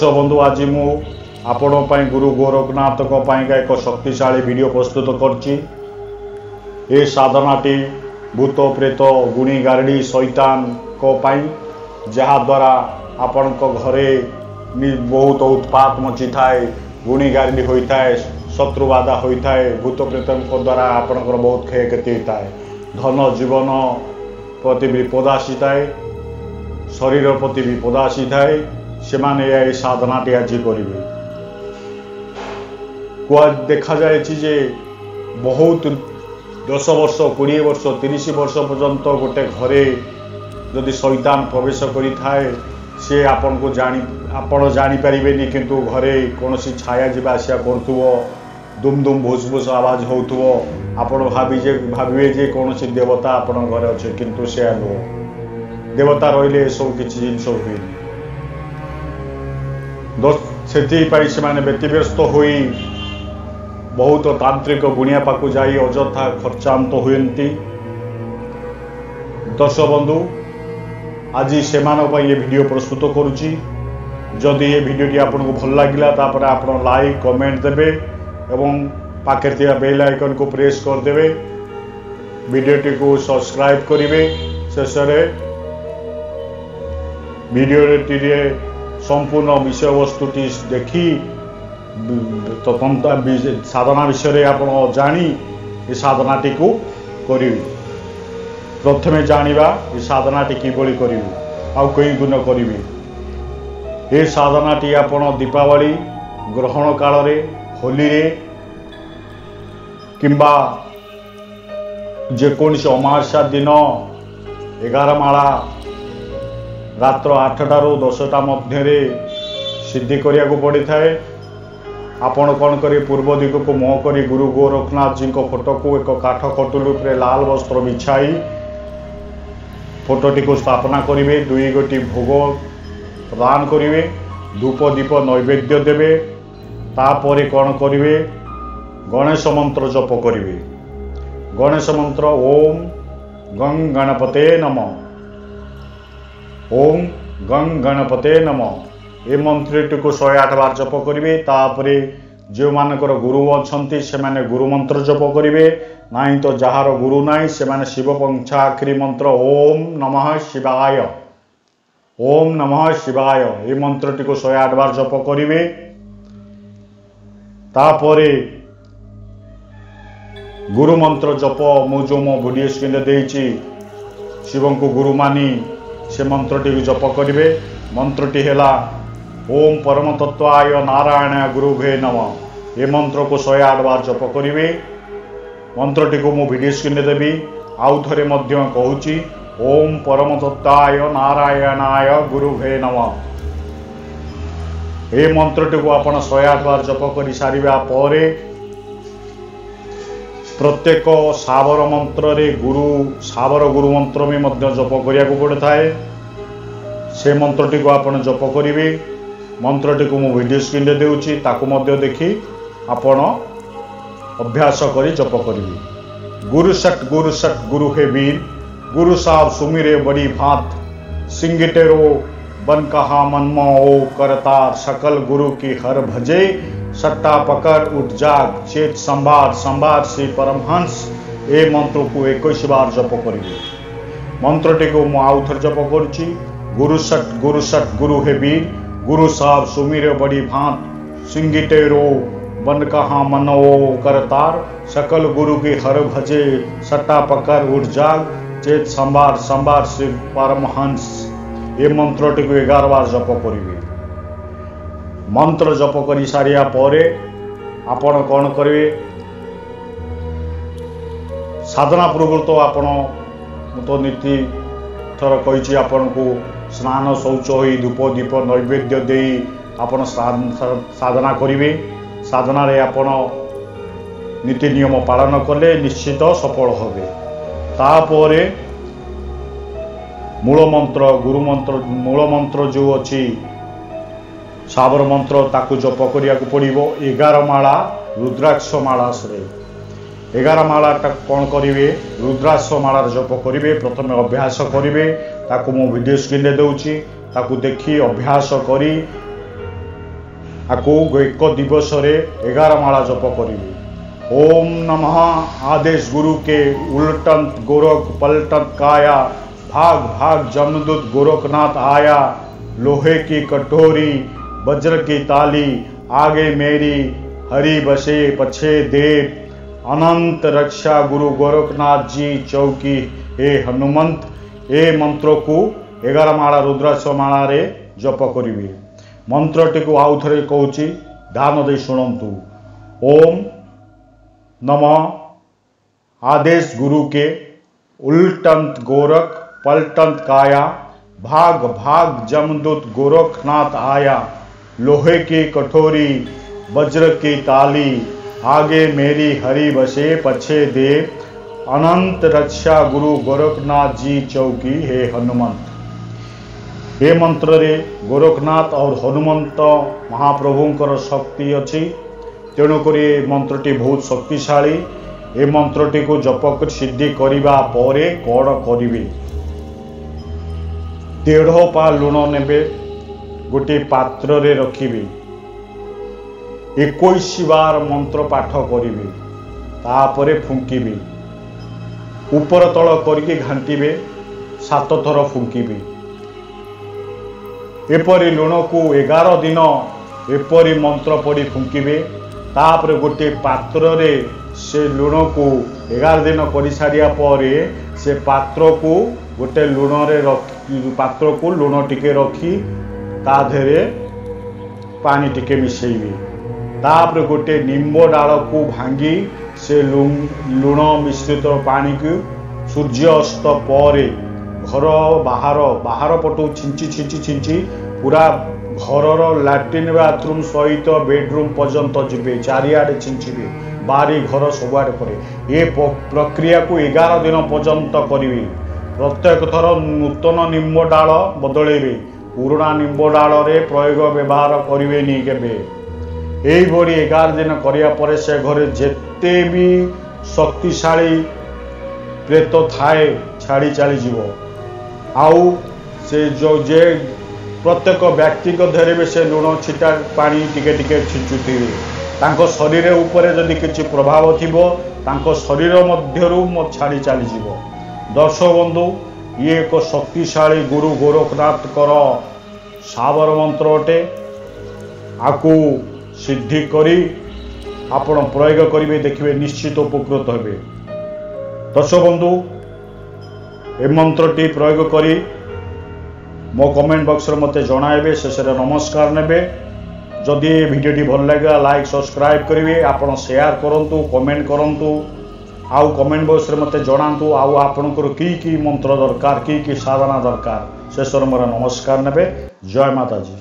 दर्शक बंधु आज मु आपण पई गुरु गोरखनाथ को पई एक शक्तिशाली वीडियो प्रस्तुत करछि। ए साधनाटी भूत प्रेत गुणी गारडी शैतान को पई जहा द्वारा आपण को घरे बहुत उत्पात मची थाए, गुणी गारडी होई थाए, शत्रु बाधा होई थाए, भूत प्रेत को द्वारा आपण को बहुत क्षयक्षति होता है, धन जीवन प्रति विपद आसी थाए, शरीर प्रति विपद आसी थाए। से माने साधनाटी आज करेंगे। देखा जाए जे बहुत 10 वर्ष 20 वर्ष 30 वर्ष पर्यंत गोटे घरे जदि शैतान प्रवेश करी थाए से आपन को जानी पारिबेनी, किंतु घरे कौन सी छाया जीवा आसिया करथुवो, दुम दुम भूस भूस आवाज होथुवो, आपन भाबिबे जे कौन सी देवता आपन घरे अच्छे, किंतु से देवता रहिले सब किछि जिंस हुए। से माने व्यतिव्यस्त हुई बहुत तांत्रिक गुणिया पाकु जाई अजथा खर्चांत हुएंती। दर्शक बंधु आज से ये वीडियो प्रस्तुत करुच्ची। जदि ये वीडियोटी आपको भल लगिला तापर आप लाइक कमेंट देवे एवं पाखे थिया बेल आइकन को प्रेस करदे, वीडियोटी को सब्सक्राइब करेंगे। शेष वीडियो संपूर्ण विषय वस्तुटी देखी साधना विषय आप जानी ये साधनाटी को करेंगे। प्रथमे जानिबा ये साधनाटी किभली करेंगे आउ कई गुण करेंगे। ये साधनाटी आप दीपावली ग्रहण काल रे, होली रे किंबा जेकोसी अमावस्या दिन 11 माला रात्र 8टा ରୁ 10टा मध्य सिद्धि करिया को पड़ी थाए। आपण कौन करी पूर्व दिग को मुह करी गुरु गोरखनाथ जी को फोटो को एक काठ खटुल उपरे लाल वस्त्र बिछाई फोटोटी को स्थापना करेंगे। 2 गोटी भोग प्रदान करेंगे, धूप दीप नैवेद्य देवे। तापर कौन करेंगे गणेश मंत्र जप करेंगे। गणेश मंत्र ओम गं गणपते नमः, ओम गं गणपते नमः। ये मंत्रटी को 108 बार जप करेंगे। तापर जो मानकर गुरु अच्छा से माने गुरु मंत्र जप करेंगे, नहीं तो जार गुरु नाई से माने शिव पंचाक्षरी मंत्र ओम नमः शिवाय, ओम नमः शिवाय ये मंत्रटी को 108 बार जप करेंगे। तापर गुरु मंत्र जप जो मो वीडियो स्क्रीन देइछि शिव को गुरु मानी से मंत्रटी जप करेंगे। मंत्रटी है ओम परम तत्वाय नारायण गुरुभे नमः। ये मंत्र को 108 बार जप करेंगे। मंत्रटी को मु वीडियो स्क्रीन देवी आउ थे कहूँ ओम परम तत्वाय नारायणाय गुरुभे नमः। ये मंत्रटी को आप 108 बार जप कर सारिबा परे प्रत्येक सावर मंत्र रे सावर गुरु मंत्र में जप करिया को पड़ता है। से मंत्रटी को आप जप करेंगे। मंत्रटी को मु वीडियो स्क्रीन रे देउची ताकू मध्य देखी आपण अभ्यास करी जप करेंगे। गुरु सट गुरु है वीर, गुरु साहब सुमिरे बड़ी भात, सिंगिटेरो बन कहा मनमो ओ करतार, सकल गुरु की हर भजे, सट्टा पकड़ उठ जाग, चेत संभार संभार श्री परमहंस। ए मंत्र को 21 बार जप करेंगे। मंत्रटी को मु आउ थर जप करुच्ची। गुरु सट गुरु है वीर, गुरु साहब सुमिरे बड़ी भात, सिंगिटेरो बन कहा मनो करतार, सकल गुरु की हर भजे, सट्टा पकड़ उठ जाग, चेत संभार संभार श्री परमहंस। ये मंत्रटी को 11 बार जप करेंगे। मंत्र जप कर सारिया परे आपण कौन करेंगे साधना पूर्व तो आपण तो नीति थर कही आपण को स्नान शौच हो धूप दीप नैवेद्य दे आपण साधना करेंगे। साधना रे आपण नीति नियम पालन कले निश्चित सफल होबे। तापर मूल मंत्र गुरु मंत्र मूल मंत्र जो अच्छी सावर मंत्र ताकू जप करिया को पड़िबो। 11 माला रुद्राक्ष माला से 11 माला कौन करेंगे रुद्राक्ष मालार जप करेंगे। प्रथम अभ्यास करेंगे ताकू मो वीडियो स्क्रीन रे दउची ताकू देखी अभ्यास करी आपको एक दिवस 11 माला जप करी। ओम नमः आदेश गुरु के उलटंत गोरख पलटंत काया भाग भाग जमदूत गोरखनाथ आया लोहे की कटोरी वज्र की ताली आगे मेरी हरि बसे पछे देव अनंत रक्षा गुरु गोरखनाथ जी चौकी हे हनुमंत। ए मंत्र को 11 माला रुद्राक्ष माला रे जप करी। मंत्रटी को आउ थे कहूँ ध्यान दे शुणु। ओम नमः आदेश गुरु के उल्टंत गोरख पलटंत काया भाग भाग जमदूत गोरखनाथ आया लोहे की कठोरी वज्र की ताली आगे मेरी हरि बसे पछे देव अनंत रक्षा गुरु गोरखनाथ जी चौकी हे हनुमंत। ये मंत्र रे गोरखनाथ और हनुमंत महाप्रभुंकर शक्ति अच्छी, तेणुक मंत्रटी बहुत शक्तिशाली। ए मंत्रटी को जप सिद्धि करने पर कौन करेंगे 1.5 पा लुण ने गोटे पात्र रे रखिबे 21 बार मंत्र पाठ करेंगे तापरे फुंकिबे ऊपर तल करके घांटीबे 7 थर फुंकिबे। एपरी लुण को 11 दिन एपरी मंत्र पढ़ी फुंकिबे। तापर गोटे पात्र रे से लुण को 11 दिन कर सारिया पर से पात्र को गोटे लुण रे पात्र को लुण टिके रखी ता देहरे पानी टिके मिसेइबे। तापर गोटे निम्ब डाल को भांगी से लुण मिश्रित पानी को सूर्य अस्त पर घर बाहर पटू छिंची पूरा घर लैट्रिन बाथरूम सहित बेडरूम पर्यंत जीवे चारिआडे छिंचिबे बारी घर सबुआडे करे। ये प्रक्रिया को 11 दिन पर्यंत करेंगे। प्रत्येक थर नूतन निम्ब डाल बदलेबे पुराना निम्ब डाल रे प्रयोग व्यवहार करेंगे केबे। यही 11 दिन करिया से घरे जेते भी शक्तिशाली प्रेत थाए छाड़ी चली जीवो। आउ से जो जे प्रत्येक व्यक्ति देहरे भी से लुण छिटा पानी टिके टिके छिंचुथे तांको शरीर उपरे जदि किछि प्रभाव थिबो तांको शरीर मध्यरु छाड़ी चली जीवो। दर्शक बंधु ये एक शक्तिशाली गुरु गोरखनाथ कर साबर मंत्र अटे। आकु सिद्धि करी आपण प्रयोग करेंगे देखिए निश्चित उपकृत हेबे। दर्शक बंधु ए मंत्रटी प्रयोग करी मो कमेंट बॉक्स रे मते जणाइबे। शेष नमस्कार नेबे। जदि भिडियोटी भल लगे लाइक सब्सक्राइब करेंगे आपण शेयर करंतु कमेंट करंतु आउ कमेंट बॉक्स रे मते जणांतु आउ आपनकर की मंत्र दरकार की साधना दरकार। शेष मोर नमस्कार नेबे। जय माता जी।